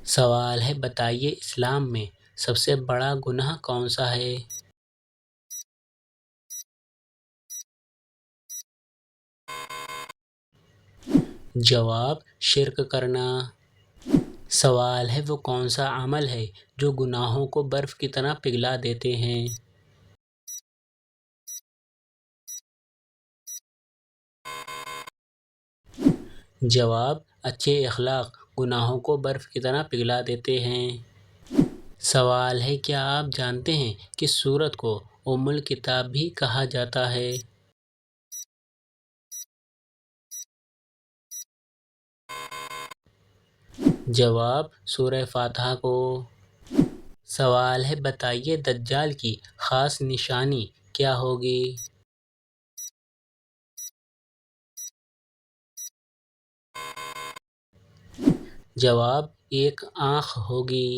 سوال ہے، بتائیے اسلام میں سب سے بڑا گناہ کون سا ہے؟ جواب، شرک کرنا۔ سوال ہے، وہ کون سا عمل ہے جو گناہوں کو برف کی طرح پگھلا دیتے ہیں؟ جواب، اچھے اخلاق گناہوں کو برف کی طرح پگھلا دیتے ہیں۔ سوال ہے، کیا آپ جانتے ہیں کہ سورت کو ام الکتاب بھی کہا جاتا ہے؟ جواب، سورہ فاتحہ کو۔ سوال ہے، بتائیے دجال کی خاص نشانی کیا ہوگی؟ جواب، ایک آنکھ ہوگی۔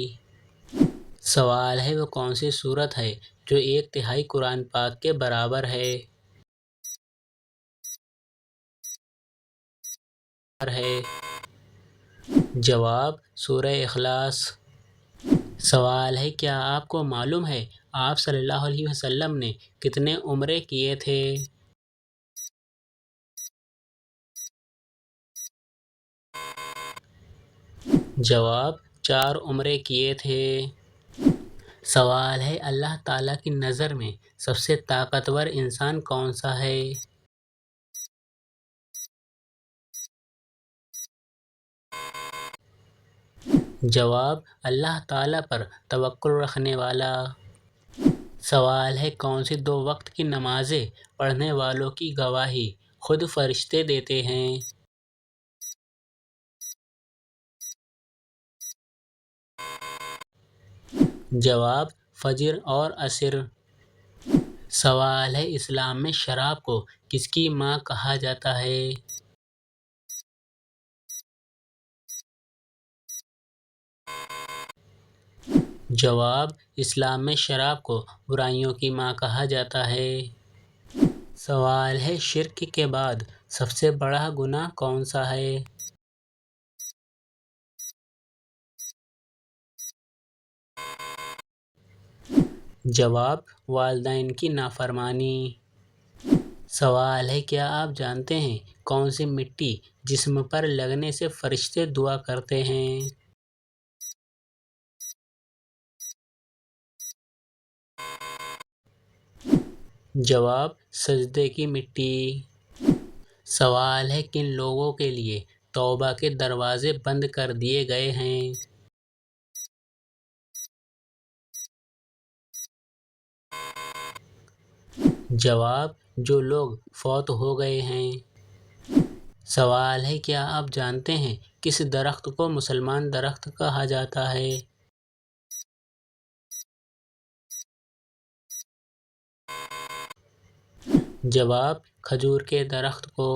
سوال ہے، وہ کون سی سورت ہے جو 1/3 قرآن پاک کے برابر ہے؟ جواب، سورہ اخلاص۔ سوال ہے، کیا آپ کو معلوم ہے آپ صلی اللہ علیہ وسلم نے کتنے عمرے کیے تھے؟ جواب، 4 عمرے کیے تھے۔ سوال ہے، اللہ تعالیٰ کی نظر میں سب سے طاقتور انسان کون سا ہے؟ جواب، اللہ تعالیٰ پر توکل رکھنے والا۔ سوال ہے، کون سی 2 وقت کی نمازیں پڑھنے والوں کی گواہی خود فرشتے دیتے ہیں؟ جواب، فجر اور عصر۔ سوال ہے، اسلام میں شراب کو کس کی ماں کہا جاتا ہے؟ جواب، اسلام میں شراب کو برائیوں کی ماں کہا جاتا ہے۔ سوال ہے، شرک کے بعد سب سے بڑا گناہ کون سا ہے؟ جواب، والدین کی نافرمانی۔ سوال ہے، کیا آپ جانتے ہیں کون سی مٹی جسم پر لگنے سے فرشتے دعا کرتے ہیں؟ جواب، سجدے کی مٹی۔ سوال ہے، کن لوگوں کے لیے توبہ کے دروازے بند کر دیے گئے ہیں؟ جواب، جو لوگ فوت ہو گئے ہیں۔ سوال ہے، کیا آپ جانتے ہیں کس درخت کو مسلمان درخت کہا جاتا ہے؟ جواب، کھجور کے درخت کو۔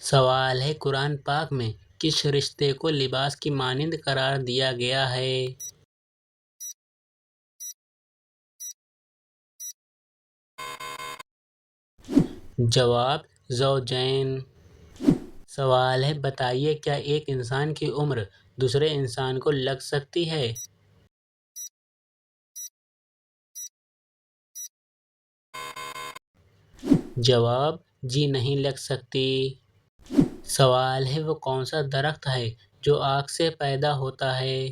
سوال ہے، قرآن پاک میں کس رشتے کو لباس کی مانند قرار دیا گیا ہے؟ جواب، زوجین۔ سوال ہے، بتائیے کیا ایک انسان کی عمر دوسرے انسان کو لگ سکتی ہے؟ جواب، جی نہیں لگ سکتی۔ سوال ہے، وہ کون سا درخت ہے جو آگ سے پیدا ہوتا ہے؟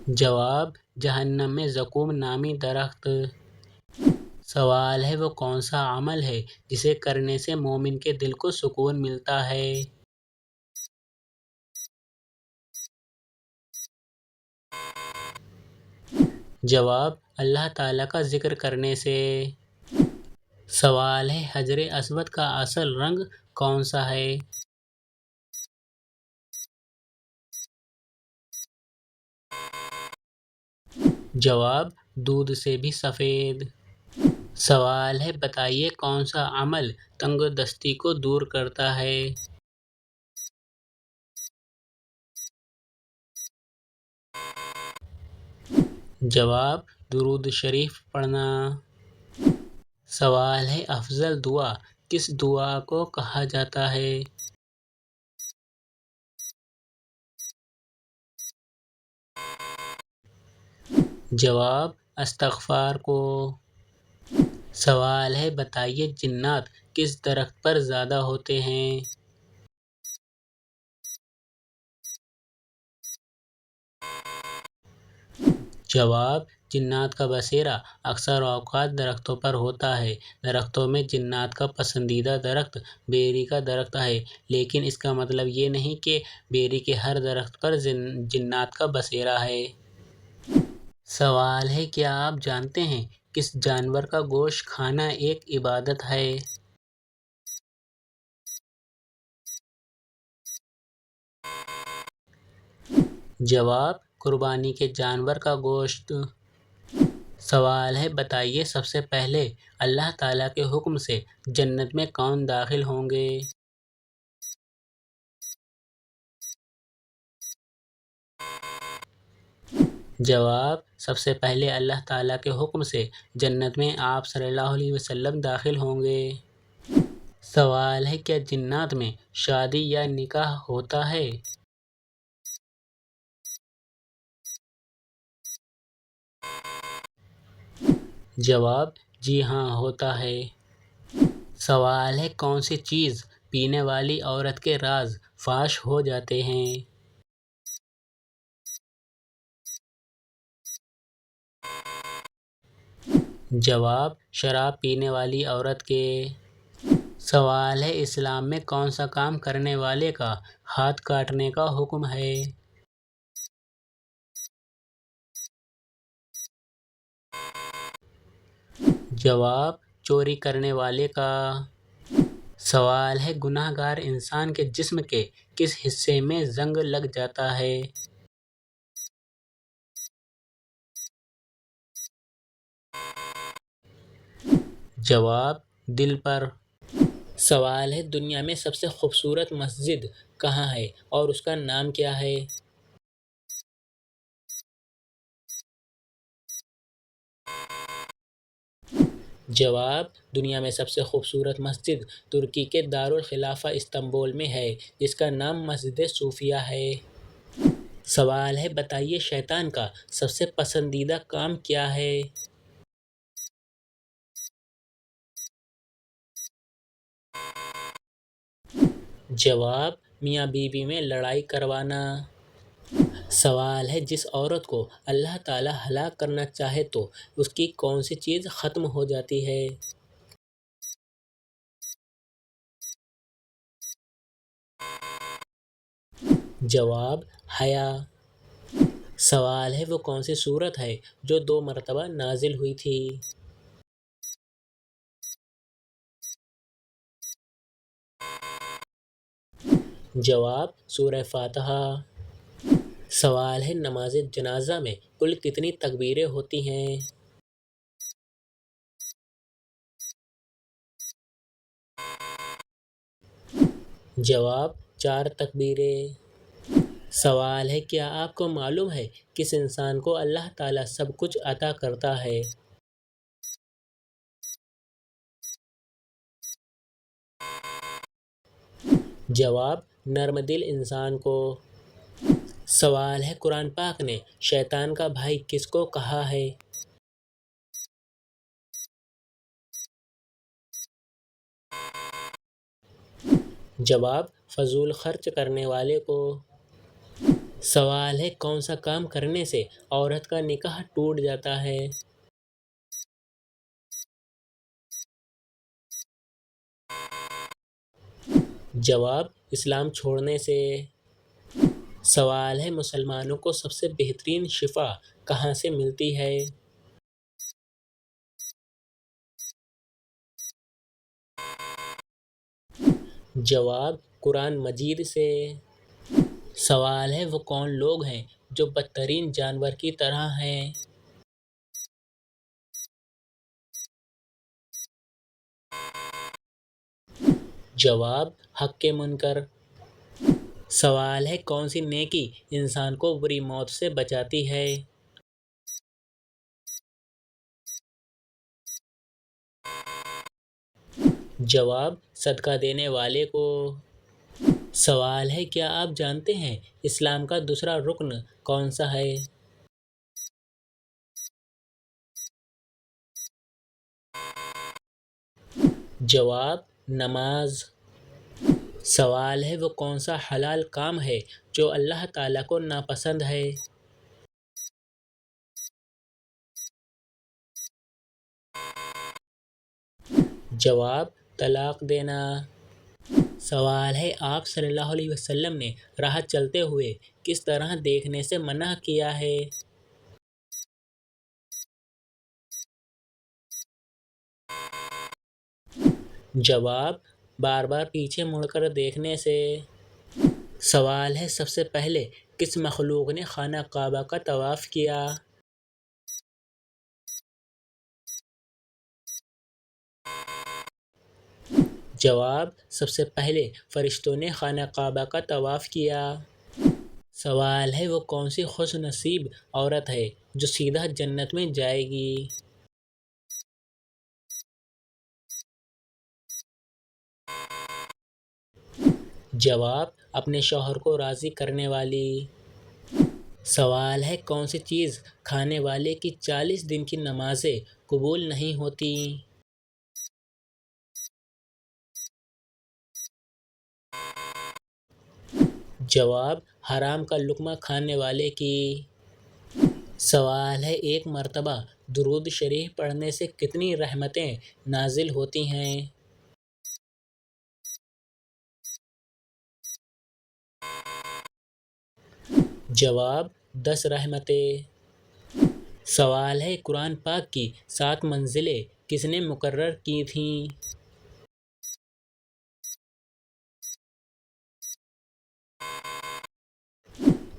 جواب، جہنم میں زقوم نامی درخت۔ سوال ہے، وہ کون سا عمل ہے جسے کرنے سے مومن کے دل کو سکون ملتا ہے؟ جواب، اللہ تعالیٰ کا ذکر کرنے سے۔ سوال ہے، حجر اسود کا اصل رنگ کون سا ہے؟ جواب، دودھ سے بھی سفید۔ سوال ہے، بتائیے کون سا عمل تنگ دستی کو دور کرتا ہے؟ جواب، درود شریف پڑھنا۔ سوال ہے، افضل دعا کس دعا کو کہا جاتا ہے؟ جواب استغفار کو۔ سوال ہے بتائیے جنات کس درخت پر زیادہ ہوتے ہیں؟ جواب جنات کا بسیرا اکثر اوقات درختوں پر ہوتا ہے۔ درختوں میں جنات کا پسندیدہ درخت بیری کا درخت ہے، لیکن اس کا مطلب یہ نہیں کہ بیری کے ہر درخت پر جنات کا بسیرا ہے۔ سوال ہے کیا آپ جانتے ہیں کس جانور کا گوشت کھانا ایک عبادت ہے؟ جواب قربانی کے جانور کا گوشت۔ سوال ہے بتائیے سب سے پہلے اللہ تعالیٰ کے حکم سے جنت میں کون داخل ہوں گے؟ جواب سب سے پہلے اللہ تعالیٰ کے حکم سے جنت میں آپ صلی اللہ علیہ وسلم داخل ہوں گے۔ سوال ہے کیا جنات میں شادی یا نکاح ہوتا ہے؟ جواب جی ہاں ہوتا ہے۔ سوال ہے کون سی چیز پینے والی عورت کے راز فاش ہو جاتے ہیں؟ جواب شراب پینے والی عورت کے۔ سوال ہے اسلام میں کون سا کام کرنے والے کا ہاتھ کاٹنے کا حکم ہے؟ جواب چوری کرنے والے کا۔ سوال ہے گناہ گار انسان کے جسم کے کس حصے میں زنگ لگ جاتا ہے؟ جواب دل پر۔ سوال ہے دنیا میں سب سے خوبصورت مسجد کہاں ہے اور اس کا نام کیا ہے؟ جواب دنیا میں سب سے خوبصورت مسجد ترکی کے دارالخلافہ استنبول میں ہے، جس کا نام مسجد صوفیہ ہے۔ سوال ہے بتائیے شیطان کا سب سے پسندیدہ کام کیا ہے؟ جواب میاں بیوی میں لڑائی کروانا۔ سوال ہے جس عورت کو اللہ تعالیٰ ہلاک کرنا چاہے تو اس کی کون سی چیز ختم ہو جاتی ہے؟ جواب حیا۔ سوال ہے وہ کون سی سورت ہے جو 2 مرتبہ نازل ہوئی تھی؟ جواب سورہ فاتحہ۔ سوال ہے نماز جنازہ میں کل کتنی تکبیریں ہوتی ہیں؟ جواب 4 تکبیریں۔ سوال ہے کیا آپ کو معلوم ہے کس انسان کو اللہ تعالیٰ سب کچھ عطا کرتا ہے؟ جواب نرم دل انسان کو۔ سوال ہے قرآن پاک نے شیطان کا بھائی کس کو کہا ہے؟ جواب فضول خرچ کرنے والے کو۔ سوال ہے کون سا کام کرنے سے عورت کا نکاح ٹوٹ جاتا ہے؟ جواب اسلام چھوڑنے سے۔ سوال ہے مسلمانوں کو سب سے بہترین شفا کہاں سے ملتی ہے؟ جواب قرآن مجید سے۔ سوال ہے وہ کون لوگ ہیں جو بدترین جانور کی طرح ہیں؟ جواب حق کے منکر۔ سوال ہے کون سی نیکی انسان کو بری موت سے بچاتی ہے؟ جواب: صدقہ دینے والے کو۔ سوال ہے، کیا آپ جانتے ہیں اسلام کا دوسرا رکن کون سا ہے؟ جواب: نماز۔ سوال ہے، وہ کون سا حلال کام ہے جو اللہ تعالیٰ کو ناپسند ہے؟ جواب: طلاق دینا۔ سوال ہے، آپ صلی اللہ علیہ وسلم نے راہ چلتے ہوئے کس طرح دیکھنے سے منع کیا ہے؟ جواب: بار بار پیچھے مڑ کر دیکھنے سے۔ سوال ہے، سب سے پہلے کس مخلوق نے خانہ کعبہ کا طواف کیا؟ جواب: سب سے پہلے فرشتوں نے خانہ کعبہ کا طواف کیا۔ سوال ہے، وہ کون سی خوش نصیب عورت ہے جو سیدھا جنت میں جائے گی؟ جواب: اپنے شوہر کو راضی کرنے والی۔ سوال ہے، کون سی چیز کھانے والے کی 40 دن کی نمازیں قبول نہیں ہوتی؟ جواب: حرام کا لقمہ کھانے والے کی۔ سوال ہے، ایک مرتبہ درود شریف پڑھنے سے کتنی رحمتیں نازل ہوتی ہیں؟ جواب: 10 رحمتیں۔ سوال ہے، قرآن پاک کی 7 منزلیں کس نے مقرر کی تھیں؟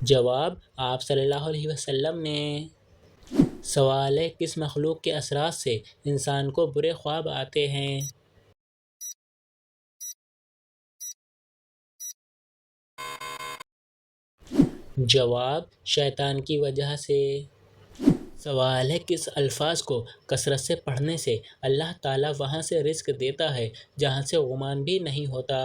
جواب: آپ صلی اللہ علیہ وسلم نے۔ سوال ہے، کس مخلوق کے اثرات سے انسان کو برے خواب آتے ہیں؟ جواب: شیطان کی وجہ سے۔ سوال ہے، کس الفاظ کو کثرت سے پڑھنے سے اللہ تعالیٰ وہاں سے رزق دیتا ہے جہاں سے گمان بھی نہیں ہوتا؟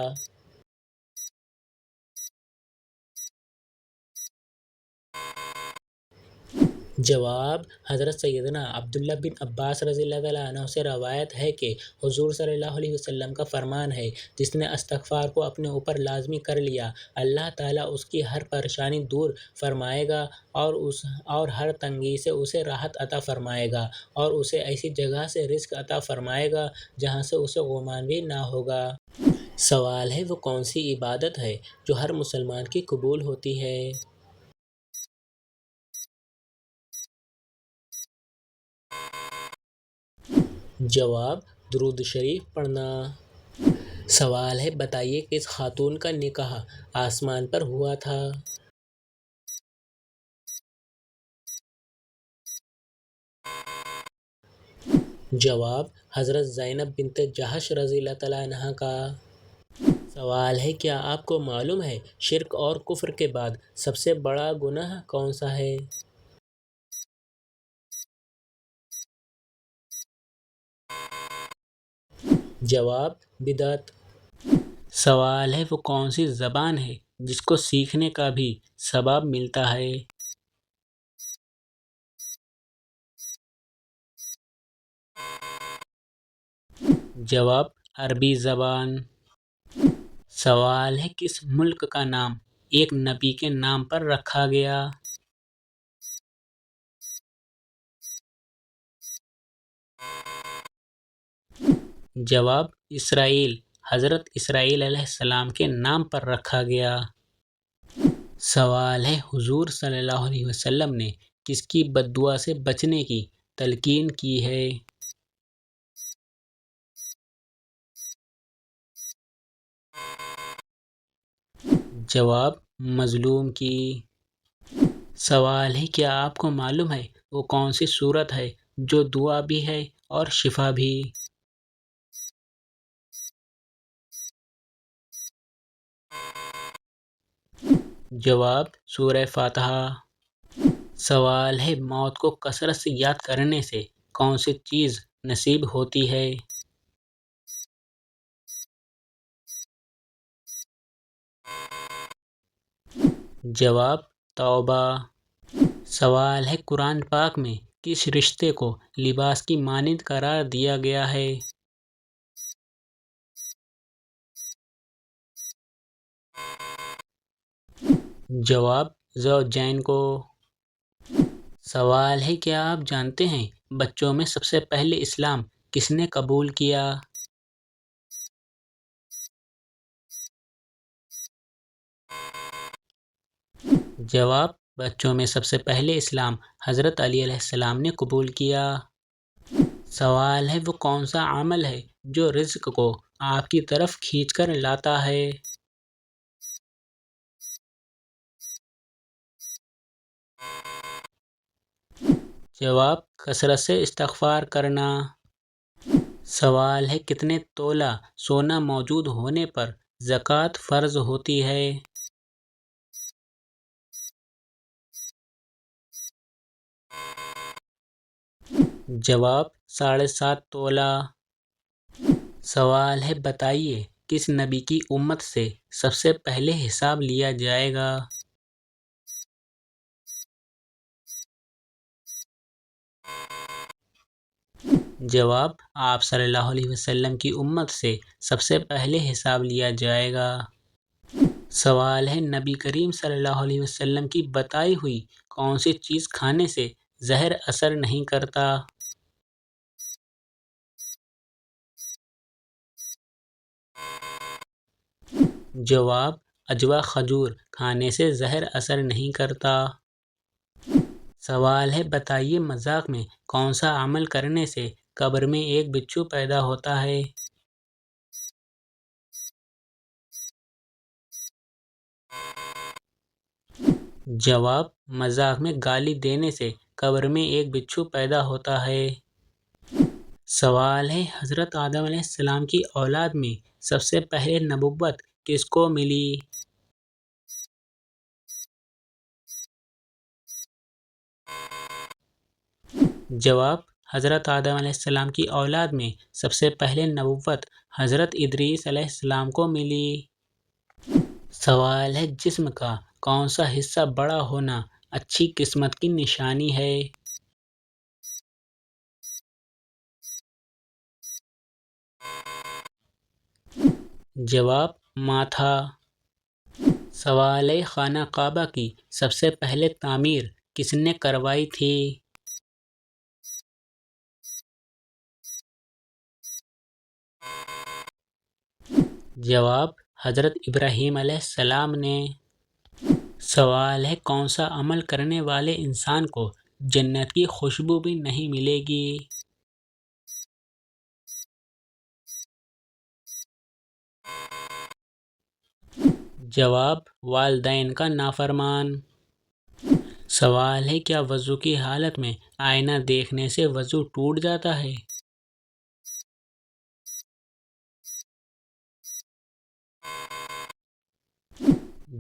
جواب: حضرت سیدنا عبداللہ بن عباس رضی اللہ تعالیٰ عنہ سے روایت ہے کہ حضور صلی اللہ علیہ وسلم کا فرمان ہے، جس نے استغفار کو اپنے اوپر لازمی کر لیا، اللہ تعالیٰ اس کی ہر پریشانی دور فرمائے گا اور ہر تنگی سے اسے راحت عطا فرمائے گا اور اسے ایسی جگہ سے رزق عطا فرمائے گا جہاں سے اسے گمان بھی نہ ہوگا۔ سوال ہے، وہ کون سی عبادت ہے جو ہر مسلمان کی قبول ہوتی ہے؟ جواب: درود شریف پڑھنا۔ سوال ہے، بتائیے کس خاتون کا نکاح آسمان پر ہوا تھا؟ جواب: حضرت زینب بنت جحش رضی اللہ تعالیٰ عنہا کا۔ سوال ہے، کیا آپ کو معلوم ہے شرک اور کفر کے بعد سب سے بڑا گناہ کون سا ہے؟ جواب: بدعت۔ سوال ہے، وہ کون سی زبان ہے جس کو سیکھنے کا بھی ثواب ملتا ہے؟ جواب: عربی زبان۔ سوال ہے، کس ملک کا نام ایک نبی کے نام پر رکھا گیا؟ جواب: اسرائیل۔ حضرت اسرائیل علیہ السلام کے نام پر رکھا گیا۔ سوال ہے، حضور صلی اللہ علیہ وسلم نے کس کی بد دعا سے بچنے کی تلقین کی ہے؟ جواب: مظلوم کی۔ سوال ہے، کیا آپ کو معلوم ہے وہ کون سی سورت ہے جو دعا بھی ہے اور شفا بھی؟ جواب: سورہ فاتحہ۔ سوال ہے، موت کو کثرت سے یاد کرنے سے کون سی چیز نصیب ہوتی ہے؟ جواب توبہ۔ سوال ہے قرآن پاک میں کس رشتے کو لباس کی مانند قرار دیا گیا ہے؟ جواب زوجین کو۔ سوال ہے کیا آپ جانتے ہیں بچوں میں سب سے پہلے اسلام کس نے قبول کیا؟ جواب بچوں میں سب سے پہلے اسلام حضرت علی علیہ السلام نے قبول کیا۔ سوال ہے وہ کون سا عمل ہے جو رزق کو آپ کی طرف کھینچ کر لاتا ہے؟ جواب کثرت سے استغفار کرنا۔ سوال ہے کتنے تولہ سونا موجود ہونے پر زکوٰۃ فرض ہوتی ہے؟ جواب 7.5 تولہ۔ سوال ہے بتائیے کس نبی کی امت سے سب سے پہلے حساب لیا جائے گا؟ جواب آپ صلی اللہ علیہ وسلم کی امت سے سب سے پہلے حساب لیا جائے گا۔ سوال ہے نبی کریم صلی اللہ علیہ وسلم کی بتائی ہوئی کون سی چیز کھانے سے زہر اثر نہیں کرتا؟ جواب عجوا کھجور کھانے سے زہر اثر نہیں کرتا۔ سوال ہے بتائیے مذاق میں کون سا عمل کرنے سے قبر میں ایک بچھو پیدا ہوتا ہے؟ جواب مذاق میں گالی دینے سے قبر میں ایک بچھو پیدا ہوتا ہے۔ سوال ہے حضرت آدم علیہ السلام کی اولاد میں سب سے پہلے نبوت کس کو ملی؟ جواب حضرت آدم علیہ السلام کی اولاد میں سب سے پہلے نبوت حضرت ادریس علیہ السلام کو ملی۔ سوال ہے جسم کا کون سا حصہ بڑا ہونا اچھی قسمت کی نشانی ہے؟ جواب ماتھا۔ سوال ہے خانہ کعبہ کی سب سے پہلے تعمیر کس نے کروائی تھی؟ جواب حضرت ابراہیم علیہ السلام نے۔ سوال ہے کون سا عمل کرنے والے انسان کو جنت کی خوشبو بھی نہیں ملے گی؟ جواب والدین کا نافرمان۔ سوال ہے کیا وضو کی حالت میں آئینہ دیکھنے سے وضو ٹوٹ جاتا ہے؟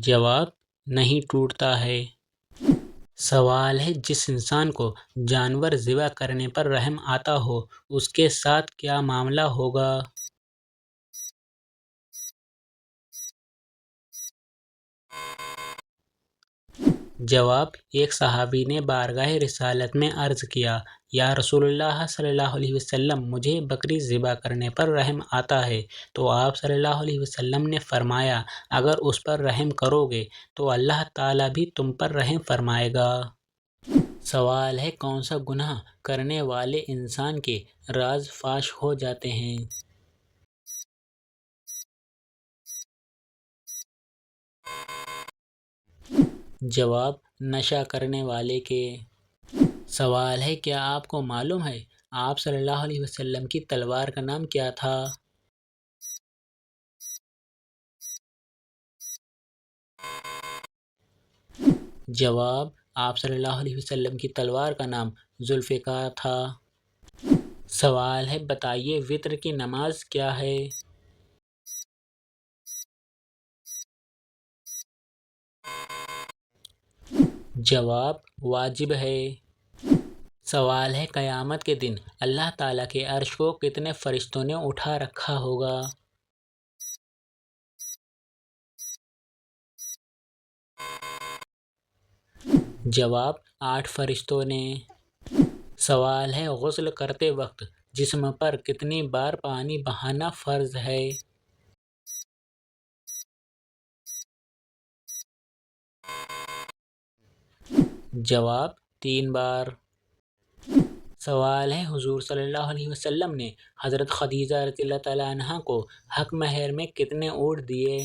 جواب نہیں ٹوٹتا ہے۔ سوال ہے جس انسان کو جانور ذبح کرنے پر رحم آتا ہو اس کے ساتھ کیا معاملہ ہوگا؟ جواب ایک صحابی نے بارگاہ رسالت میں عرض کیا یا رسول اللہ صلی اللہ علیہ وسلم مجھے بکری ذبح کرنے پر رحم آتا ہے تو آپ صلی اللہ علیہ وسلم نے فرمایا اگر اس پر رحم کرو گے تو اللہ تعالیٰ بھی تم پر رحم فرمائے گا۔ سوال ہے کون سا گناہ کرنے والے انسان کے راز فاش ہو جاتے ہیں؟ جواب نشہ کرنے والے کے۔ سوال ہے کیا آپ کو معلوم ہے آپ صلی اللہ علیہ وسلم کی تلوار کا نام کیا تھا؟ جواب آپ صلی اللہ علیہ وسلم کی تلوار کا نام ذوالفقار تھا۔ سوال ہے بتائیے وتر کی نماز کیا ہے؟ جواب واجب ہے۔ سوال ہے قیامت کے دن اللہ تعالیٰ کے عرش کو کتنے فرشتوں نے اٹھا رکھا ہوگا؟ جواب: 8 فرشتوں نے۔ سوال ہے: غسل کرتے وقت جسم پر کتنی بار پانی بہانا فرض ہے؟ جواب: 3 بار۔ سوال ہے: حضور صلی اللہ علیہ وسلم نے حضرت خدیجہ رضی اللہ تعالیٰ عنہا کو حق مہر میں کتنے اونٹ دیے؟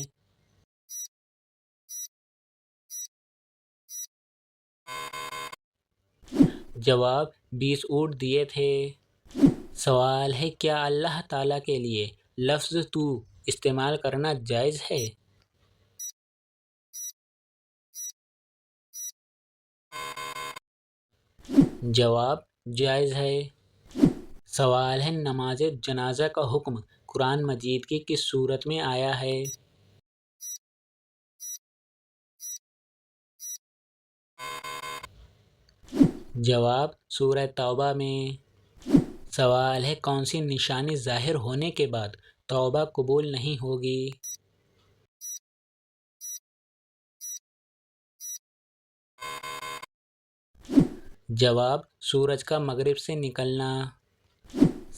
جواب: 20 اونٹ دیے تھے۔ سوال ہے: کیا اللہ تعالیٰ کے لیے لفظ تو استعمال کرنا جائز ہے؟ جواب: جائز ہے۔ سوال ہے: نماز جنازہ کا حکم قرآن مجید کی کس سورت میں آیا ہے؟ جواب: سورہ توبہ میں۔ سوال ہے: کون سی نشانی ظاہر ہونے کے بعد توبہ قبول نہیں ہوگی؟ جواب: سورج کا مغرب سے نکلنا۔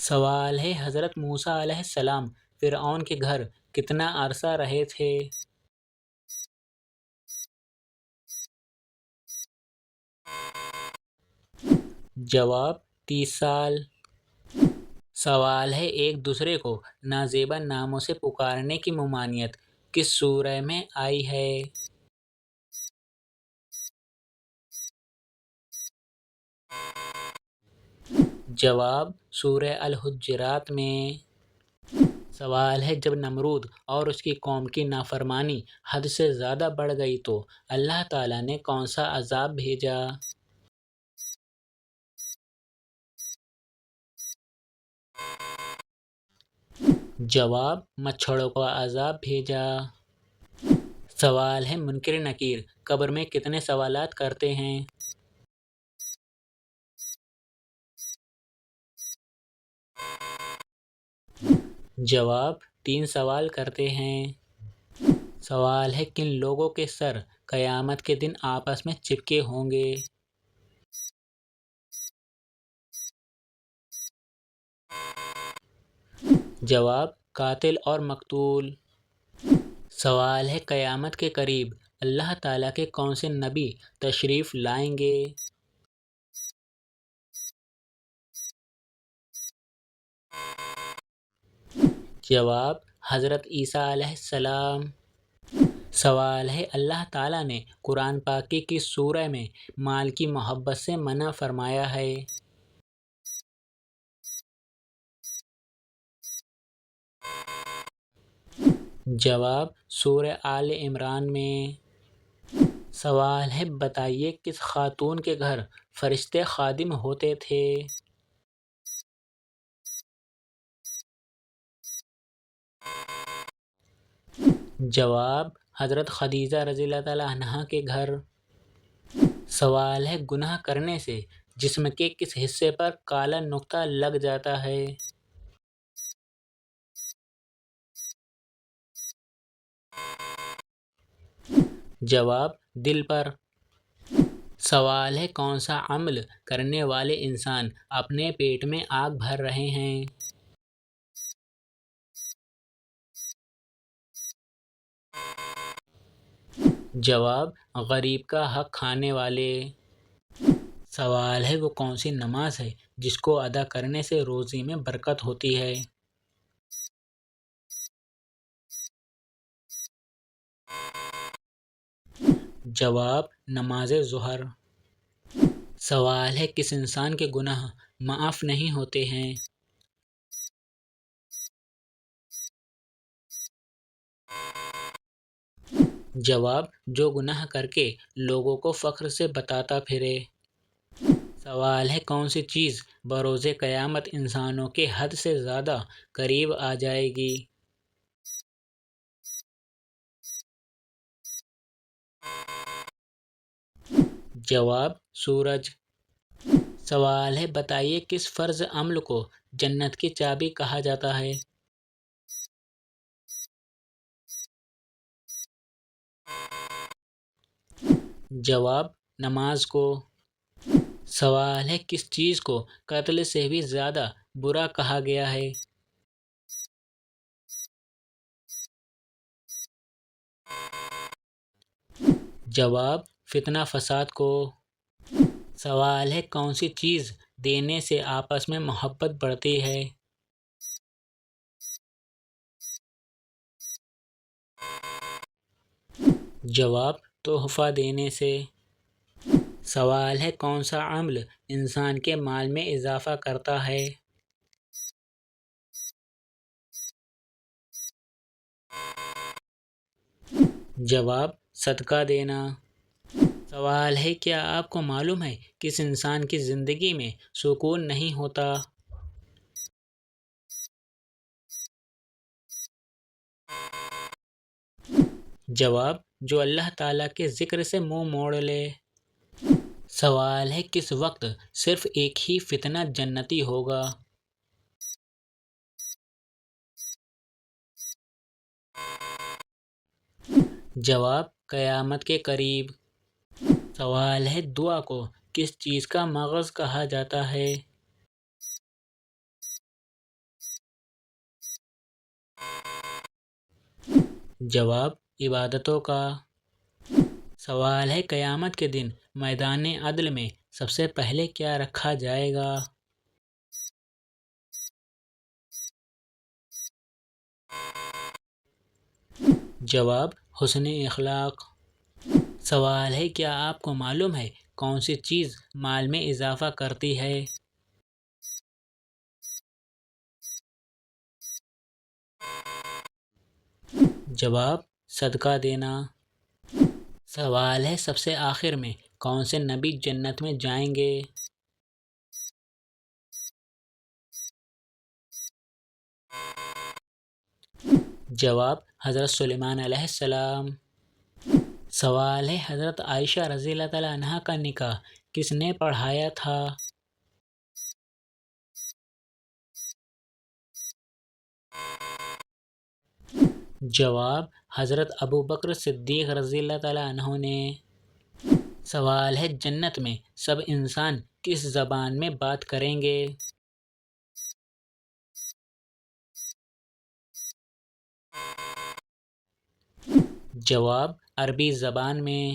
سوال ہے: حضرت موسیٰ علیہ السلام فرعون کے گھر کتنا عرصہ رہے تھے؟ جواب: 30 سال۔ سوال ہے: ایک دوسرے کو نازیبا ناموں سے پکارنے کی ممانعت کس سورہ میں آئی ہے؟ جواب: سورہ الحجرات میں۔ سوال ہے: جب نمرود اور اس کی قوم کی نافرمانی حد سے زیادہ بڑھ گئی تو اللہ تعالیٰ نے کون سا عذاب بھیجا؟ جواب: مچھروں کا عذاب بھیجا۔ سوال ہے: منکر نکیر قبر میں کتنے سوالات کرتے ہیں؟ جواب: 3 سوال کرتے ہیں۔ سوال ہے: کن لوگوں کے سر قیامت کے دن آپس میں چپکے ہوں گے؟ جواب: قاتل اور مقتول۔ سوال ہے: قیامت کے قریب اللہ تعالیٰ کے کون سے نبی تشریف لائیں گے؟ جواب: حضرت عیسیٰ علیہ السلام۔ سوال ہے: اللہ تعالیٰ نے قرآن پاک کی کس سورہ میں مال کی محبت سے منع فرمایا ہے؟ جواب: سورہ آل عمران میں۔ سوال ہے: بتائیے کس خاتون کے گھر فرشتے خادم ہوتے تھے؟ جواب: حضرت خدیجہ رضی اللہ تعالیٰ عنہا کے گھر۔ سوال ہے: گناہ کرنے سے جسم کے کس حصے پر کالا نقطہ لگ جاتا ہے؟ جواب: دل پر۔ سوال ہے: کون سا عمل کرنے والے انسان اپنے پیٹ میں آگ بھر رہے ہیں؟ جواب: غریب کا حق کھانے والے۔ سوال ہے: وہ کون سی نماز ہے جس کو ادا کرنے سے روزی میں برکت ہوتی ہے؟ جواب: نماز ظہر۔ سوال ہے: کس انسان کے گناہ معاف نہیں ہوتے ہیں؟ جواب: جو گناہ کر کے لوگوں کو فخر سے بتاتا پھرے۔ سوال ہے: کون سی چیز بروز قیامت انسانوں کے حد سے زیادہ قریب آ جائے گی؟ جواب: سورج۔ سوال ہے: بتائیے کس فرض عمل کو جنت کی چابی کہا جاتا ہے؟ جواب: نماز کو؟ سوال ہے کس چیز کو قتل سے بھی زیادہ برا کہا گیا ہے؟ جواب فتنہ فساد کو۔ سوال ہے کون سی چیز دینے سے آپس میں محبت بڑھتی ہے؟ جواب تحفہ دینے سے۔ سوال ہے کون سا عمل انسان کے مال میں اضافہ کرتا ہے؟ جواب صدقہ دینا۔ سوال ہے کیا آپ کو معلوم ہے کس انسان کی زندگی میں سکون نہیں ہوتا؟ جواب جو اللہ تعالیٰ کے ذکر سے منہ موڑ لے۔ سوال ہے کس وقت صرف ایک ہی فتنہ جنتی ہوگا؟ جواب قیامت کے قریب۔ سوال ہے دعا کو کس چیز کا مغز کہا جاتا ہے؟ جواب عبادتوں کا۔ سوال ہے قیامت کے دن میدان عدل میں سب سے پہلے کیا رکھا جائے گا؟ جواب حسن اخلاق۔ سوال ہے کیا آپ کو معلوم ہے کون سی چیز مال میں اضافہ کرتی ہے؟ جواب صدقہ دینا۔ سوال ہے سب سے آخر میں کون سے نبی جنت میں جائیں گے؟ جواب حضرت سلیمان علیہ السلام۔ سوال ہے حضرت عائشہ رضی اللہ تعالیٰ عنہا کا نکاح کس نے پڑھایا تھا؟ جواب حضرت ابو بکر صدیق رضی اللہ تعالیٰ عنہ نے۔ سوال ہے جنت میں سب انسان کس زبان میں بات کریں گے؟ جواب عربی زبان میں۔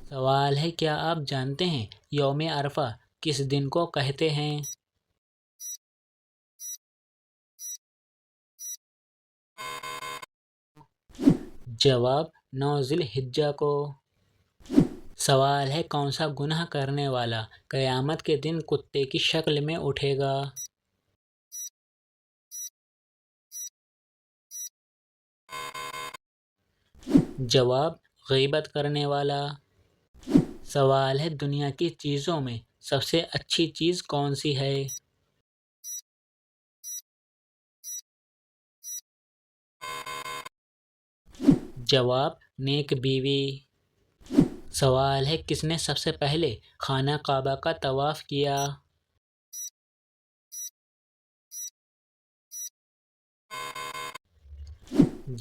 سوال ہے کیا آپ جانتے ہیں یوم عرفہ کس دن کو کہتے ہیں؟ جواب 9 ذی الحجہ کو۔ سوال ہے کون سا گناہ کرنے والا قیامت کے دن کتے کی شکل میں اٹھے گا؟ جواب غیبت کرنے والا۔ سوال ہے دنیا کی چیزوں میں سب سے اچھی چیز کون سی ہے؟ جواب نیک بیوی۔ سوال ہے کس نے سب سے پہلے خانہ کعبہ کا طواف کیا؟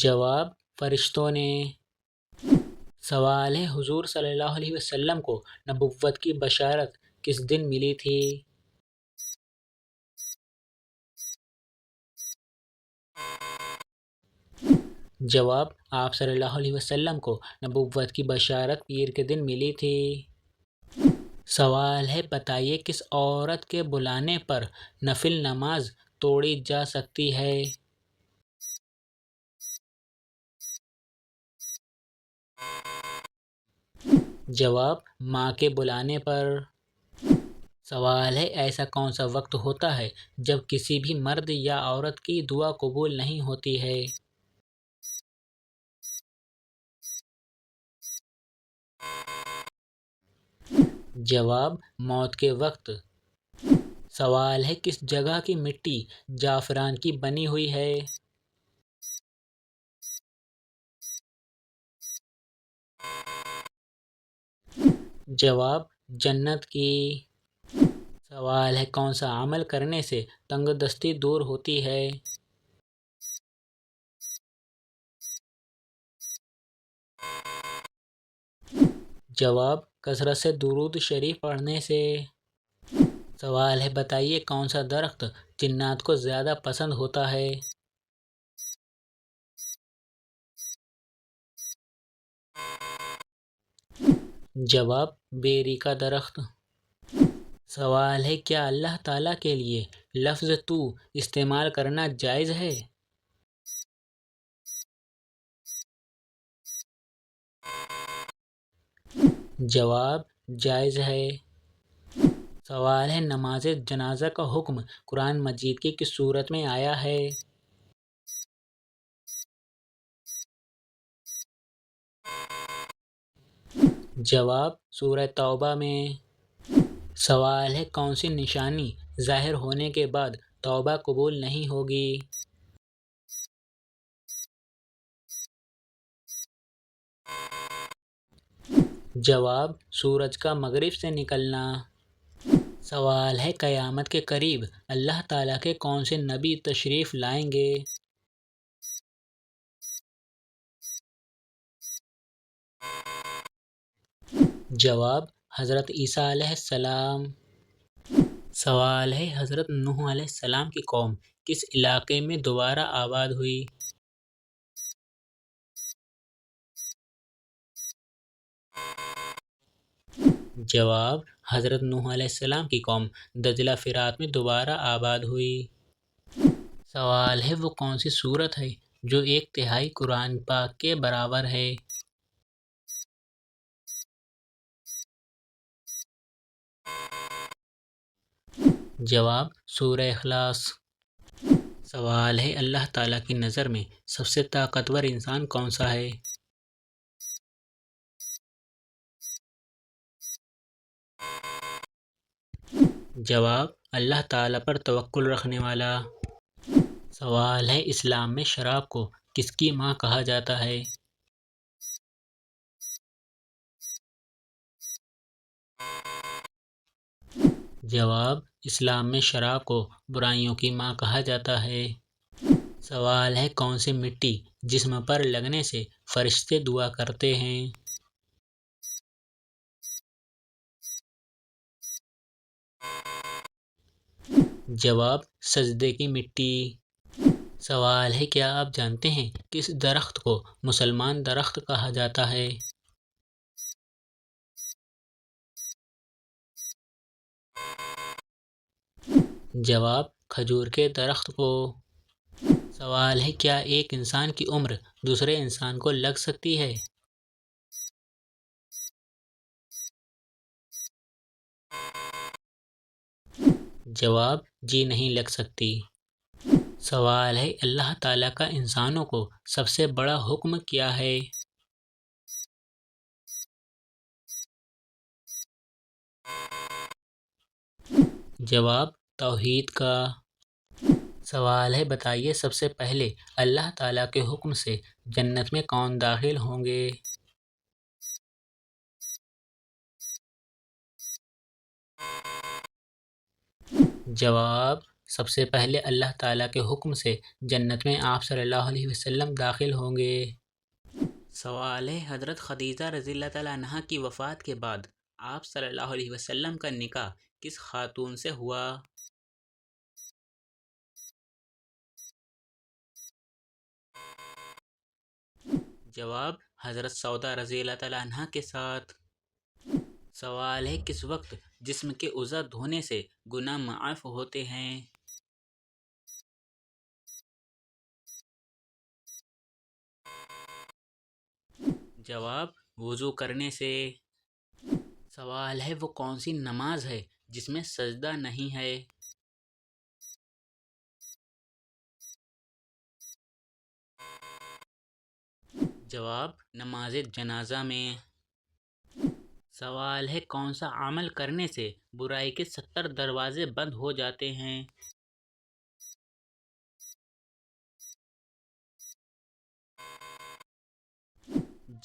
جواب فرشتوں نے۔ سوال ہے حضور صلی اللہ علیہ وسلم کو نبوت کی بشارت کس دن ملی تھی؟ جواب آپ صلی اللہ علیہ وسلم کو نبوت کی بشارت پیر کے دن ملی تھی۔ سوال ہے بتائیے کس عورت کے بلانے پر نفل نماز توڑی جا سکتی ہے؟ جواب ماں کے بلانے پر۔ سوال ہے ایسا کون سا وقت ہوتا ہے جب کسی بھی مرد یا عورت کی دعا قبول نہیں ہوتی ہے؟ جواب موت کے وقت۔ سوال ہے کس جگہ کی مٹی زعفران کی بنی ہوئی ہے؟ جواب جنت کی۔ سوال ہے کون سا عمل کرنے سے تنگ دستی دور ہوتی ہے؟ جواب: کثرت سے درود شریف پڑھنے سے۔ سوال ہے، بتائیے کون سا درخت جنات کو زیادہ پسند ہوتا ہے؟ جواب: بیری کا درخت۔ سوال ہے، کیا اللہ تعالیٰ کے لیے لفظ تو استعمال کرنا جائز ہے؟ جواب: جائز ہے۔ سوال ہے، نماز جنازہ کا حکم قرآن مجید کی کس سورت میں آیا ہے؟ جواب: سورہ توبہ میں۔ سوال ہے، کون سی نشانی ظاہر ہونے کے بعد توبہ قبول نہیں ہوگی؟ جواب: سورج کا مغرب سے نکلنا۔ سوال ہے، قیامت کے قریب اللہ تعالیٰ کے کون سے نبی تشریف لائیں گے؟ جواب: حضرت عیسیٰ علیہ السلام۔ سوال ہے، حضرت نوح علیہ السلام کی قوم کس علاقے میں دوبارہ آباد ہوئی؟ جواب: حضرت نوح علیہ السلام کی قوم دجلہ فرات میں دوبارہ آباد ہوئی۔ سوال ہے، وہ کون سی سورت ہے جو 1/3 قرآن پاک کے برابر ہے؟ جواب: سورہ اخلاص۔ سوال ہے، اللہ تعالیٰ کی نظر میں سب سے طاقتور انسان کون سا ہے؟ جواب: اللہ تعالیٰ پر توکل رکھنے والا۔ سوال ہے، اسلام میں شراب کو کس کی ماں کہا جاتا ہے؟ جواب: اسلام میں شراب کو برائیوں کی ماں کہا جاتا ہے۔ سوال ہے، کون سی مٹی جسم پر لگنے سے فرشتے دعا کرتے ہیں؟ جواب: سجدے کی مٹی۔ سوال ہے، کیا آپ جانتے ہیں کس درخت کو مسلمان درخت کہا جاتا ہے؟ جواب: کھجور کے درخت کو۔ سوال ہے، کیا ایک انسان کی عمر دوسرے انسان کو لگ سکتی ہے؟ جواب: جی نہیں لگ سکتی۔ سوال ہے، اللہ تعالیٰ کا انسانوں کو سب سے بڑا حکم کیا ہے؟ جواب: توحید کا۔ سوال ہے، بتائیے سب سے پہلے اللہ تعالیٰ کے حکم سے جنت میں کون داخل ہوں گے؟ جواب: سب سے پہلے اللہ تعالیٰ کے حکم سے جنت میں آپ صلی اللہ علیہ وسلم داخل ہوں گے۔ سوال ہے، حضرت خدیجہ رضی اللہ تعالیٰ عنہا کی وفات کے بعد آپ صلی اللہ علیہ وسلم کا نکاح کس خاتون سے ہوا؟ جواب: حضرت سودا رضی اللہ تعالیٰ عنہا کے ساتھ۔ سوال ہے، کس وقت جسم کے اعضاء دھونے سے گناہ معاف ہوتے ہیں؟ جواب: وضو کرنے سے۔ سوال ہے، وہ کون سی نماز ہے جس میں سجدہ نہیں ہے؟ جواب: نماز جنازہ میں۔ سوال ہے، کون سا عمل کرنے سے برائی کے 70 دروازے بند ہو جاتے ہیں؟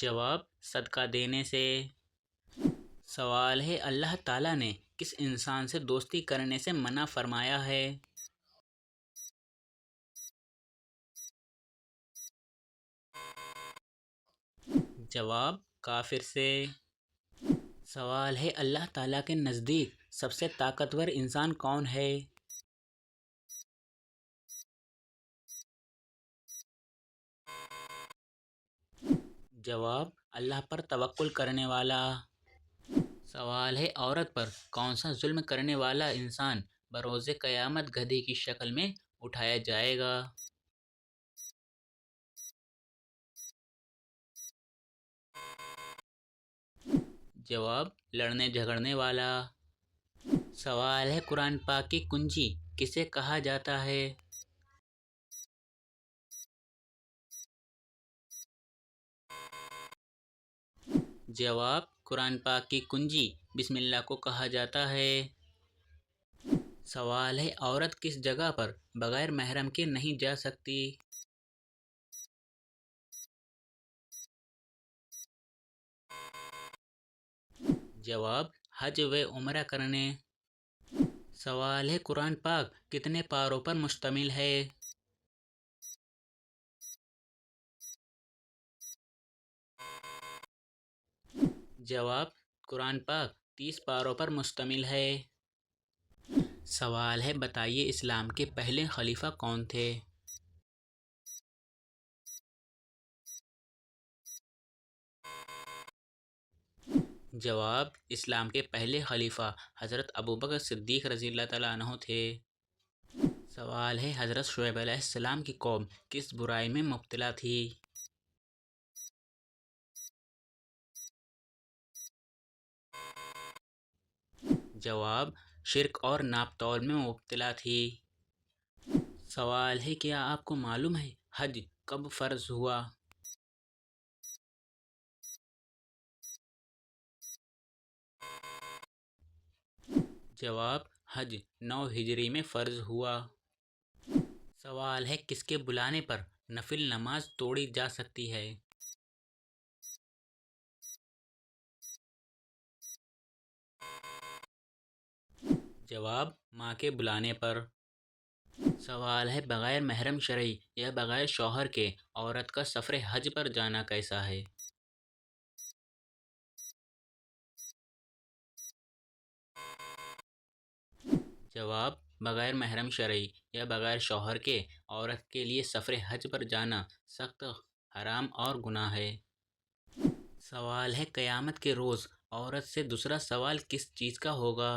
جواب: صدقہ دینے سے۔ سوال ہے، اللہ تعالیٰ نے کس انسان سے دوستی کرنے سے منع فرمایا ہے؟ جواب: کافر سے۔ سوال ہے اللہ تعالیٰ کے نزدیک سب سے طاقتور انسان کون ہے؟ جواب اللہ پر توکل کرنے والا۔ سوال ہے عورت پر کون سا ظلم کرنے والا انسان بروز قیامت گدھے کی شکل میں اٹھایا جائے گا؟ جواب لڑنے جھگڑنے والا۔ سوال ہے قرآن پاک کی کنجی کسے کہا جاتا ہے؟ جواب قرآن پاک کی کنجی بسم اللہ کو کہا جاتا ہے۔ سوال ہے عورت کس جگہ پر بغیر محرم کے نہیں جا سکتی؟ جواب حج و عمرہ کرنے۔ سوال ہے قرآن پاک کتنے پاروں پر مشتمل ہے؟ جواب قرآن پاک 30 پاروں پر مشتمل ہے۔ سوال ہے بتائیے اسلام کے پہلے خلیفہ کون تھے؟ جواب اسلام کے پہلے خلیفہ حضرت ابوبکر صدیق رضی اللہ تعالیٰ عنہ تھے۔ سوال ہے حضرت شعیب علیہ السلام کی قوم کس برائی میں مبتلا تھی؟ جواب شرک اور ناپ تول میں مبتلا تھی۔ سوال ہے کیا آپ کو معلوم ہے حج کب فرض ہوا؟ جواب حج 9 ہجری میں فرض ہوا۔ سوال ہے کس کے بلانے پر نفل نماز توڑی جا سکتی ہے؟ جواب ماں کے بلانے پر۔ سوال ہے بغیر محرم شرعی یا بغیر شوہر کے عورت کا سفر حج پر جانا کیسا ہے؟ جواب بغیر محرم شرعی یا بغیر شوہر کے عورت کے لیے سفر حج پر جانا سخت حرام اور گناہ ہے۔ سوال ہے قیامت کے روز عورت سے دوسرا سوال کس چیز کا ہوگا؟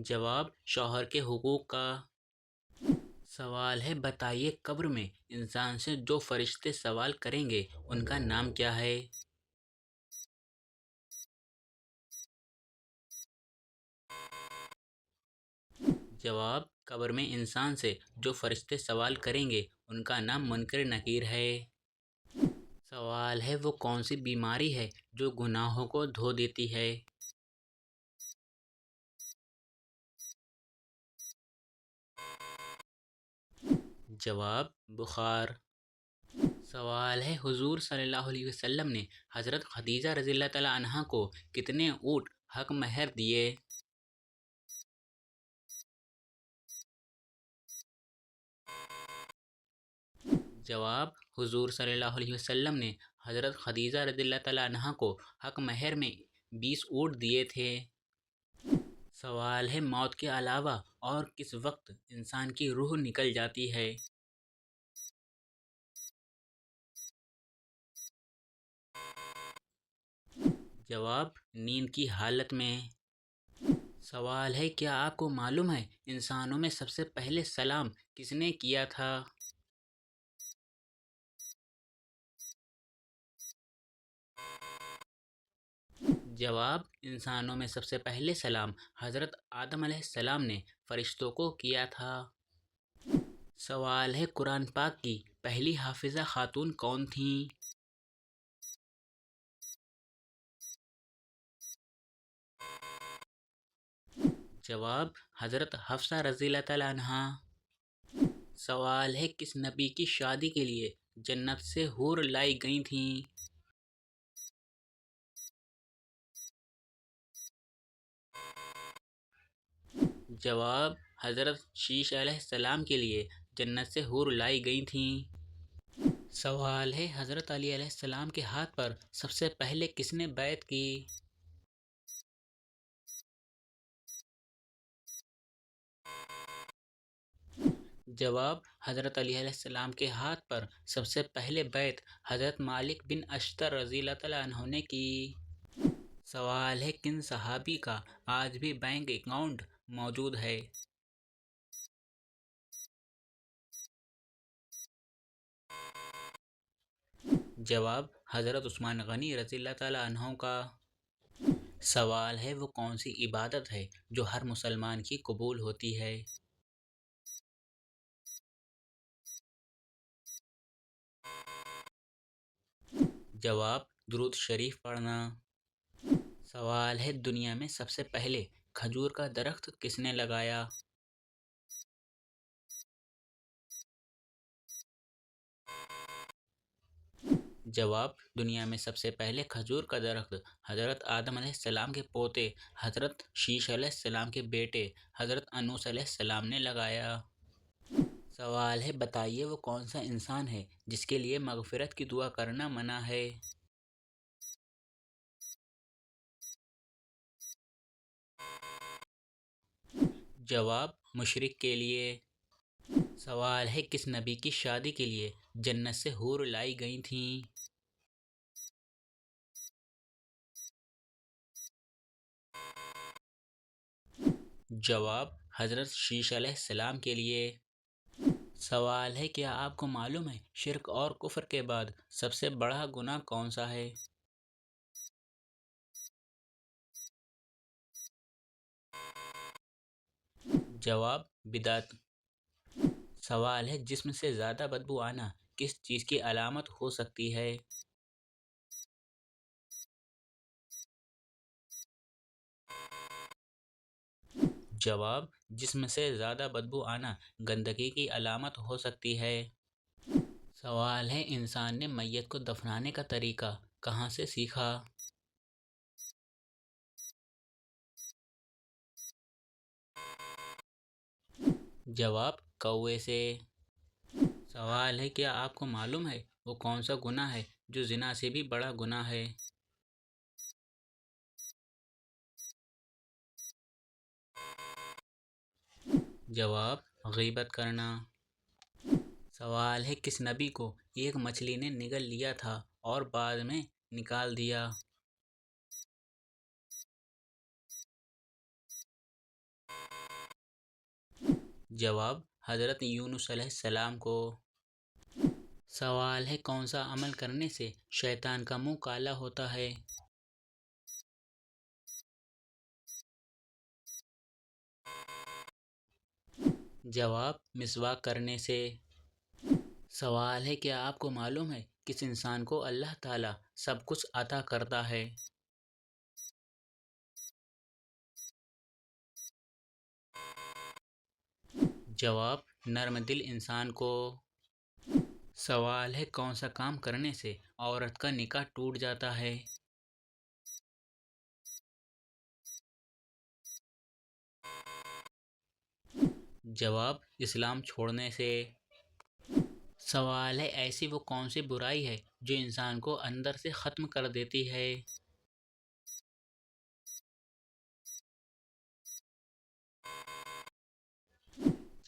جواب شوہر کے حقوق کا۔ سوال ہے بتائیے قبر میں انسان سے جو فرشتے سوال کریں گے ان کا نام کیا ہے؟ جواب قبر میں انسان سے جو فرشتے سوال کریں گے ان کا نام منکر نکیر ہے۔ سوال ہے وہ کون سی بیماری ہے جو گناہوں کو دھو دیتی ہے؟ جواب بخار۔ سوال ہے حضور صلی اللہ علیہ وسلم نے حضرت خدیجہ رضی اللہ تعالیٰ عنہا کو کتنے اونٹ حق مہر دیے؟ جواب حضور صلی اللہ علیہ وسلم نے حضرت خدیجہ رضی اللہ تعالیٰ عنہا کو حق مہر میں 20 اونٹ دیے تھے۔ سوال ہے موت کے علاوہ اور کس وقت انسان کی روح نکل جاتی ہے؟ جواب نیند کی حالت میں۔ سوال ہے کیا آپ کو معلوم ہے انسانوں میں سب سے پہلے سلام کس نے کیا تھا؟ جواب انسانوں میں سب سے پہلے سلام حضرت آدم علیہ السلام نے فرشتوں کو کیا تھا۔ سوال ہے قرآن پاک کی پہلی حافظہ خاتون کون تھیں؟ جواب حضرت حفصہ رضی اللہ تعالیٰ عنہا۔ سوال ہے کس نبی کی شادی کے لیے جنت سے حور لائی گئی تھیں؟ جواب حضرت شیش علیہ السلام کے لیے جنت سے حور لائی گئی تھیں۔ سوال ہے حضرت علی علیہ السلام کے ہاتھ پر سب سے پہلے کس نے بیعت کی؟ جواب، حضرت علی علیہ السلام کے ہاتھ پر سب سے پہلے بیعت حضرت مالک بن اشتر رضی اللہ تعالیٰ عنہ نے کی۔ سوال ہے کن صحابی کا آج بھی بینک اکاؤنٹ موجود ہے؟ جواب، حضرت عثمان غنی رضی اللہ تعالیٰ عنہ کا۔ سوال ہے وہ کون سی عبادت ہے جو ہر مسلمان کی قبول ہوتی ہے؟ جواب، درود شریف پڑھنا۔ سوال ہے دنیا میں سب سے پہلے کھجور کا درخت کس نے لگایا؟ جواب، دنیا میں سب سے پہلے کھجور کا درخت حضرت آدم علیہ السلام کے پوتے حضرت شیش علیہ السلام کے بیٹے حضرت انوس علیہ السلام نے لگایا۔ سوال ہے بتائیے وہ کون سا انسان ہے جس کے لیے مغفرت کی دعا کرنا منع ہے؟ جواب، مشرک کے لیے۔ سوال ہے کس نبی کی شادی کے لیے جنت سے حور لائی گئی تھیں؟ جواب، حضرت شیش علیہ السلام کے لیے۔ سوال ہے کیا آپ کو معلوم ہے شرک اور کفر کے بعد سب سے بڑا گناہ کون سا ہے؟ جواب، بدعت۔ سوال ہے جسم سے زیادہ بدبو آنا کس چیز کی علامت ہو سکتی ہے؟ جواب، جسم سے زیادہ بدبو آنا گندگی کی علامت ہو سکتی ہے۔ سوال ہے انسان نے میت کو دفنانے کا طریقہ کہاں سے سیکھا؟ جواب، کوے سے۔ سوال ہے کیا آپ کو معلوم ہے وہ کون سا گناہ ہے جو زنا سے بھی بڑا گناہ ہے؟ جواب، غیبت کرنا۔ سوال ہے کس نبی کو ایک مچھلی نے نگل لیا تھا اور بعد میں نکال دیا؟ جواب، حضرت یونس علیہ السلام کو۔ سوال ہے کون سا عمل کرنے سے شیطان کا منہ کالا ہوتا ہے؟ جواب، مسواک کرنے سے۔ سوال ہے کیا آپ کو معلوم ہے کس انسان کو اللہ تعالیٰ سب کچھ عطا کرتا ہے؟ جواب، نرم دل انسان کو۔ سوال ہے کون سا کام کرنے سے عورت کا نکاح ٹوٹ جاتا ہے؟ جواب، اسلام چھوڑنے سے۔ سوال ہے ایسی وہ کون سی برائی ہے جو انسان کو اندر سے ختم کر دیتی ہے؟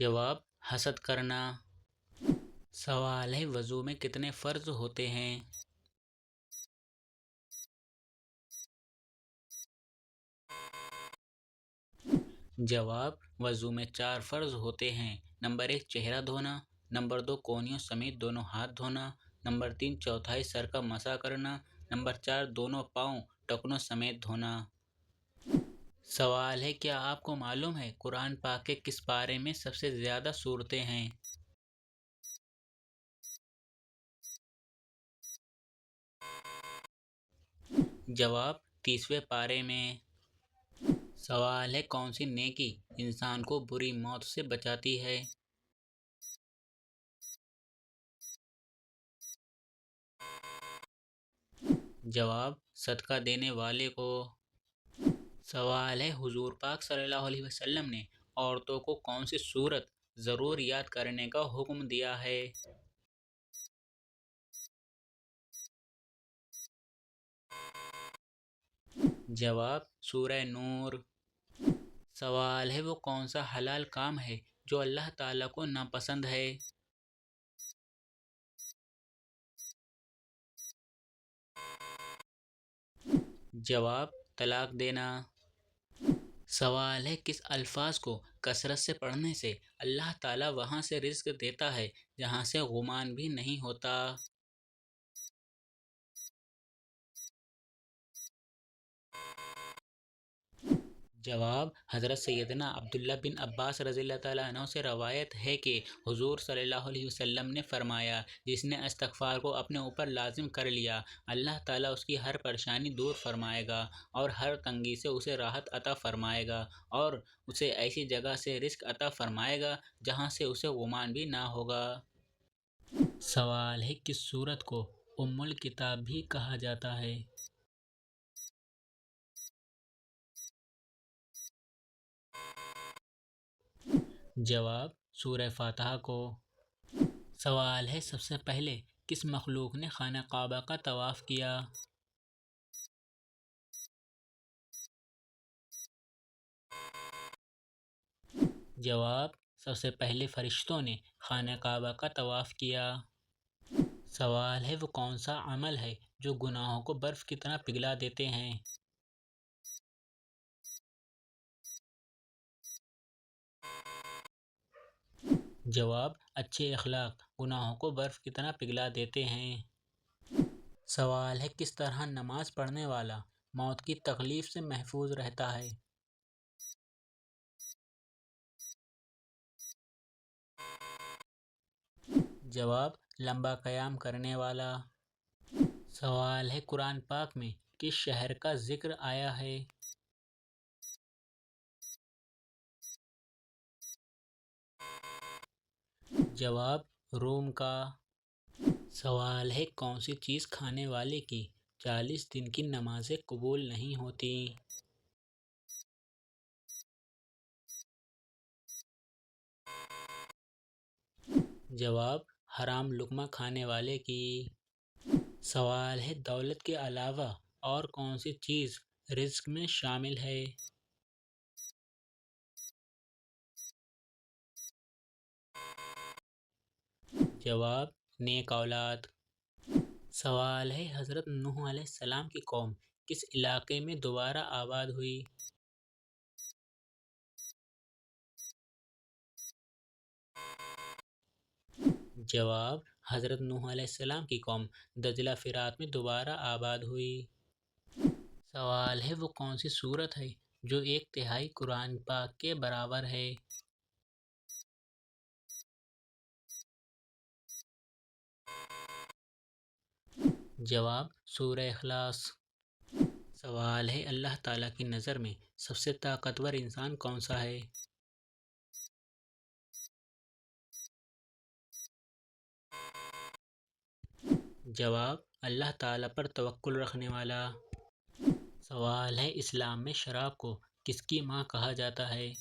جواب، حسد کرنا۔ سوال ہے وضو میں کتنے فرض ہوتے ہیں؟ جواب، وضو میں 4 فرض ہوتے ہیں۔ نمبر 1 چہرہ دھونا، نمبر 2 کونیوں سمیت دونوں ہاتھ دھونا، نمبر 3 چوتھائی سر کا مسح کرنا، نمبر 4 دونوں پاؤں ٹکنوں سمیت دھونا۔ سوال ہے کیا آپ کو معلوم ہے قرآن پاک کے کس پارے میں سب سے زیادہ سورتیں ہیں؟ جواب، 30ویں پارے میں۔ سوال ہے کون سی نیکی انسان کو بری موت سے بچاتی ہے؟ جواب، صدقہ دینے والے کو۔ سوال ہے حضور پاک صلی اللہ علیہ وسلم نے عورتوں کو کون سی سورت ضرور یاد کرنے کا حکم دیا ہے؟ جواب سورہ نور۔ سوال ہے وہ کون سا حلال کام ہے جو اللہ تعالیٰ کو ناپسند ہے؟ جواب طلاق دینا۔ سوال ہے کس الفاظ کو کثرت سے پڑھنے سے اللہ تعالیٰ وہاں سے رزق دیتا ہے جہاں سے غمان بھی نہیں ہوتا؟ جواب حضرت سیدنا عبداللہ بن عباس رضی اللہ تعالیٰ عنہ سے روایت ہے کہ حضور صلی اللہ علیہ وسلم نے فرمایا، جس نے استغفار کو اپنے اوپر لازم کر لیا اللہ تعالیٰ اس کی ہر پریشانی دور فرمائے گا اور ہر تنگی سے اسے راحت عطا فرمائے گا اور اسے ایسی جگہ سے رزق عطا فرمائے گا جہاں سے اسے غمان بھی نہ ہوگا۔ سوال ہے کس سورت کو ام الکتاب بھی کہا جاتا ہے؟ جواب سورہ فاتحہ کو۔ سوال ہے سب سے پہلے کس مخلوق نے خانہ کعبہ کا طواف کیا؟ جواب سب سے پہلے فرشتوں نے خانہ کعبہ کا طواف کیا۔ سوال ہے وہ کون سا عمل ہے جو گناہوں کو برف کی طرح پگھلا دیتے ہیں؟ جواب اچھے اخلاق گناہوں کو برف کی طرح پگھلا دیتے ہیں۔ سوال ہے کس طرح نماز پڑھنے والا موت کی تکلیف سے محفوظ رہتا ہے؟ جواب لمبا قیام کرنے والا۔ سوال ہے قرآن پاک میں کس شہر کا ذکر آیا ہے؟ جواب روم کا۔ سوال ہے کون سی چیز کھانے والے کی 40 دن کی نمازیں قبول نہیں ہوتی؟ جواب حرام لقمہ کھانے والے کی۔ سوال ہے دولت کے علاوہ اور کون سی چیز رزق میں شامل ہے؟ جواب نیک اولاد۔ سوال ہے حضرت نوح علیہ السلام کی قوم کس علاقے میں دوبارہ آباد ہوئی؟ جواب حضرت نوح علیہ السلام کی قوم دجلہ فرات میں دوبارہ آباد ہوئی۔ سوال ہے وہ کون سی سورت ہے جو 1/3 قرآن پاک کے برابر ہے؟ جواب سورہ اخلاص۔ سوال ہے اللہ تعالیٰ کی نظر میں سب سے طاقتور انسان کون سا ہے؟ جواب اللہ تعالیٰ پر توکل رکھنے والا۔ سوال ہے اسلام میں شراب کو کس کی ماں کہا جاتا ہے؟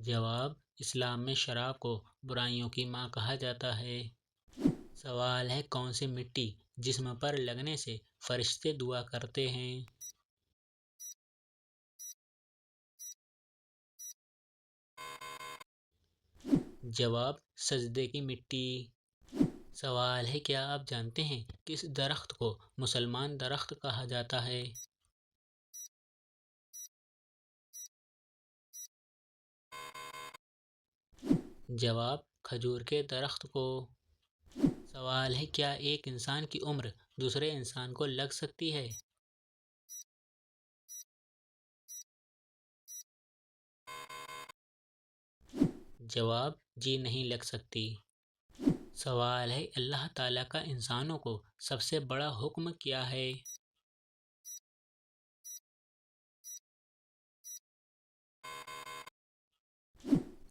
جواب اسلام میں شراب کو برائیوں کی ماں کہا جاتا ہے۔ سوال ہے کون سی مٹی جسم پر لگنے سے فرشتے دعا کرتے ہیں؟ جواب سجدے کی مٹی۔ سوال ہے کیا آپ جانتے ہیں کس درخت کو مسلمان درخت کہا جاتا ہے؟ جواب کھجور کے درخت کو۔ سوال ہے کیا ایک انسان کی عمر دوسرے انسان کو لگ سکتی ہے؟ جواب جی نہیں لگ سکتی۔ سوال ہے اللہ تعالیٰ کا انسانوں کو سب سے بڑا حکم کیا ہے؟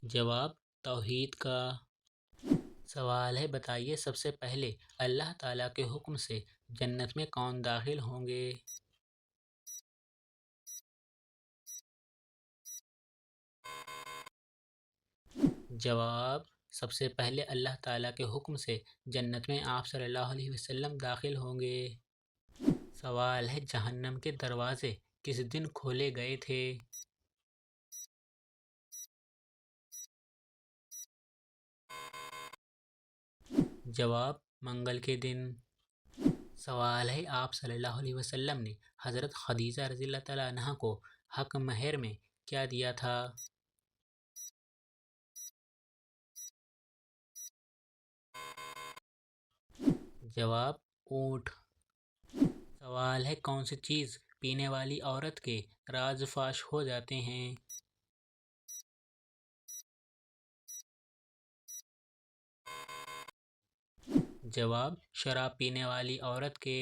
جواب توحید کا۔ سوال ہے بتائیے سب سے پہلے اللہ تعالیٰ کے حکم سے جنت میں کون داخل ہوں گے؟ جواب سب سے پہلے اللہ تعالیٰ کے حکم سے جنت میں آپ صلی اللہ علیہ وسلم داخل ہوں گے۔ سوال ہے جہنم کے دروازے کس دن کھولے گئے تھے؟ جواب منگل کے دن۔ سوال ہے آپ صلی اللہ علیہ وسلم نے حضرت خدیجہ رضی اللہ تعالیٰ عنہا کو حق مہر میں کیا دیا تھا؟ جواب اونٹ۔ سوال ہے کون سی چیز پینے والی عورت کے راز فاش ہو جاتے ہیں؟ جواب شراب پینے والی عورت کے۔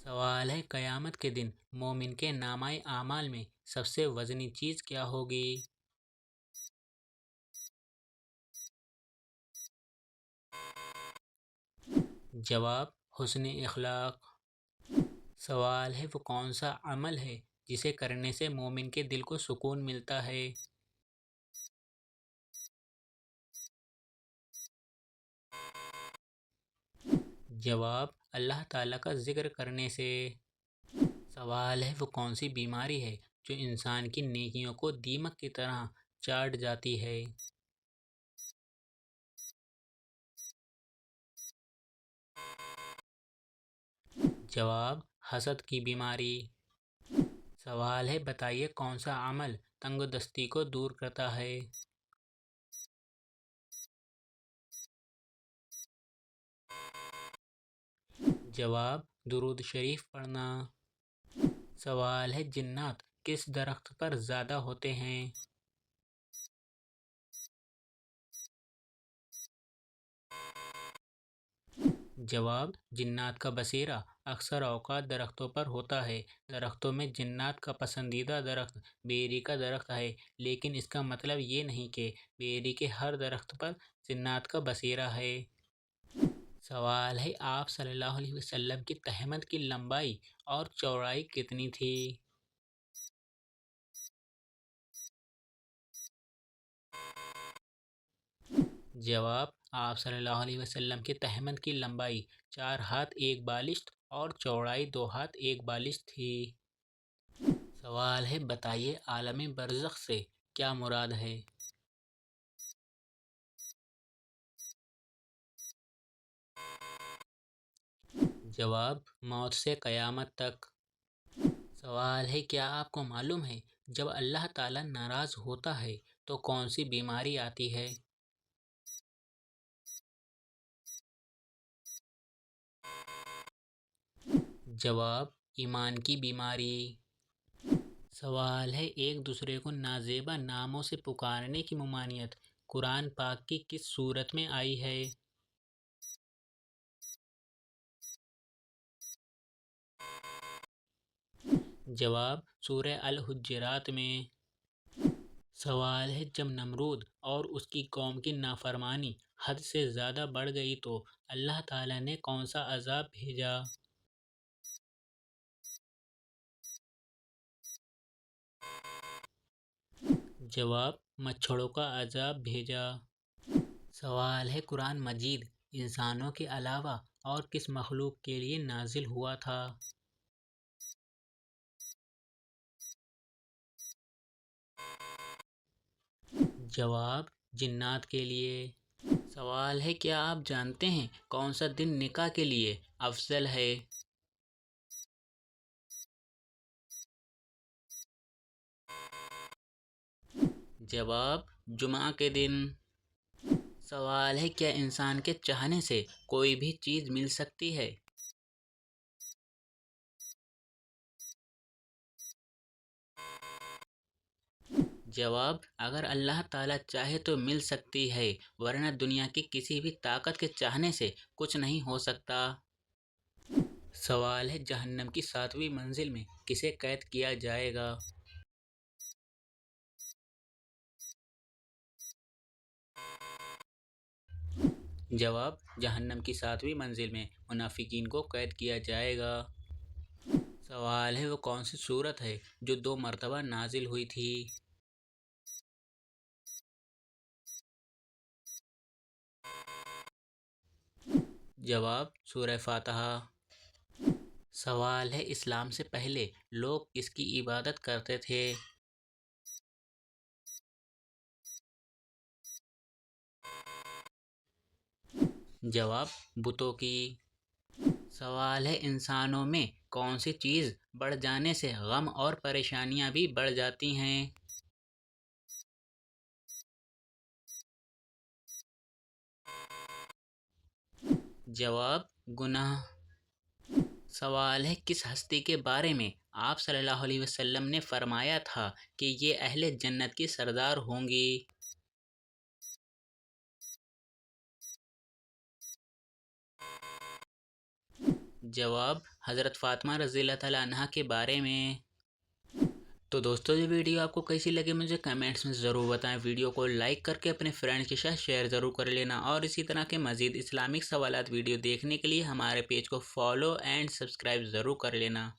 سوال ہے قیامت کے دن مومن کے نامہ اعمال میں سب سے وزنی چیز کیا ہوگی؟ جواب حسن اخلاق۔ سوال ہے وہ کون سا عمل ہے جسے کرنے سے مومن کے دل کو سکون ملتا ہے؟ جواب اللہ تعالیٰ کا ذکر کرنے سے۔ سوال ہے وہ کون سی بیماری ہے جو انسان کی نیکیوں کو دیمک کی طرح چاٹ جاتی ہے؟ جواب حسد کی بیماری۔ سوال ہے بتائیے کون سا عمل تنگ دستی کو دور کرتا ہے؟ جواب درود شریف پڑھنا۔ سوال ہے جنات کس درخت پر زیادہ ہوتے ہیں؟ جواب جنات کا بسیرا اکثر اوقات درختوں پر ہوتا ہے۔ درختوں میں جنات کا پسندیدہ درخت بیری کا درخت ہے، لیکن اس کا مطلب یہ نہیں کہ بیری کے ہر درخت پر جنات کا بسیرا ہے۔ سوال ہے آپ صلی اللہ علیہ وسلم کی تہمت کی لمبائی اور چوڑائی کتنی تھی؟ جواب آپ صلی اللہ علیہ وسلم کی تہمت کی لمبائی 4 ہاتھ 1 بالشت اور چوڑائی 2 ہاتھ 1 بالشت تھی۔ سوال ہے بتائیے عالم برزخ سے کیا مراد ہے؟ جواب موت سے قیامت تک۔ سوال ہے کیا آپ کو معلوم ہے جب اللہ تعالیٰ ناراض ہوتا ہے تو کون سی بیماری آتی ہے؟ جواب ایمان کی بیماری۔ سوال ہے ایک دوسرے کو نازیبا ناموں سے پکارنے کی ممانعت قرآن پاک کی کس سورت میں آئی ہے؟ جواب سورہ الحجرات میں۔ سوال ہے جب نمرود اور اس کی قوم کی نافرمانی حد سے زیادہ بڑھ گئی تو اللہ تعالیٰ نے کون سا عذاب بھیجا؟ جواب مچھروں کا عذاب بھیجا۔ سوال ہے قرآن مجید انسانوں کے علاوہ اور کس مخلوق کے لیے نازل ہوا تھا؟ جواب جنات کے لیے۔ سوال ہے کیا آپ جانتے ہیں کون سا دن نکاح کے لیے افضل ہے؟ جواب جمعہ کے دن۔ سوال ہے کیا انسان کے چاہنے سے کوئی بھی چیز مل سکتی ہے؟ جواب اگر اللہ تعالیٰ چاہے تو مل سکتی ہے، ورنہ دنیا کی کسی بھی طاقت کے چاہنے سے کچھ نہیں ہو سکتا۔ سوال ہے جہنم کی 7ویں منزل میں کسے قید کیا جائے گا؟ جواب جہنم کی 7ویں منزل میں منافقین کو قید کیا جائے گا۔ سوال ہے وہ کون سی سورت ہے جو 2 مرتبہ نازل ہوئی تھی؟ جواب سورہ فاتحہ۔ سوال ہے اسلام سے پہلے لوگ کس کی عبادت کرتے تھے؟ جواب بتوں کی۔ سوال ہے انسانوں میں کون سی چیز بڑھ جانے سے غم اور پریشانیاں بھی بڑھ جاتی ہیں؟ جواب گناہ۔ سوال ہے کس ہستی کے بارے میں آپ صلی اللہ علیہ وسلم نے فرمایا تھا کہ یہ اہل جنت کی سردار ہوں گی؟ جواب حضرت فاطمہ رضی اللہ تعالیٰ عنہا کے بارے میں۔ تو دوستو یہ ویڈیو آپ کو کیسی لگے مجھے کمنٹس میں ضرور بتائیں۔ ویڈیو کو لائک کر کے اپنے فرینڈز کے ساتھ شیئر ضرور کر لینا، اور اسی طرح کے مزید اسلامک سوالات ویڈیو دیکھنے کے لیے ہمارے پیج کو فالو اینڈ سبسکرائب ضرور کر لینا۔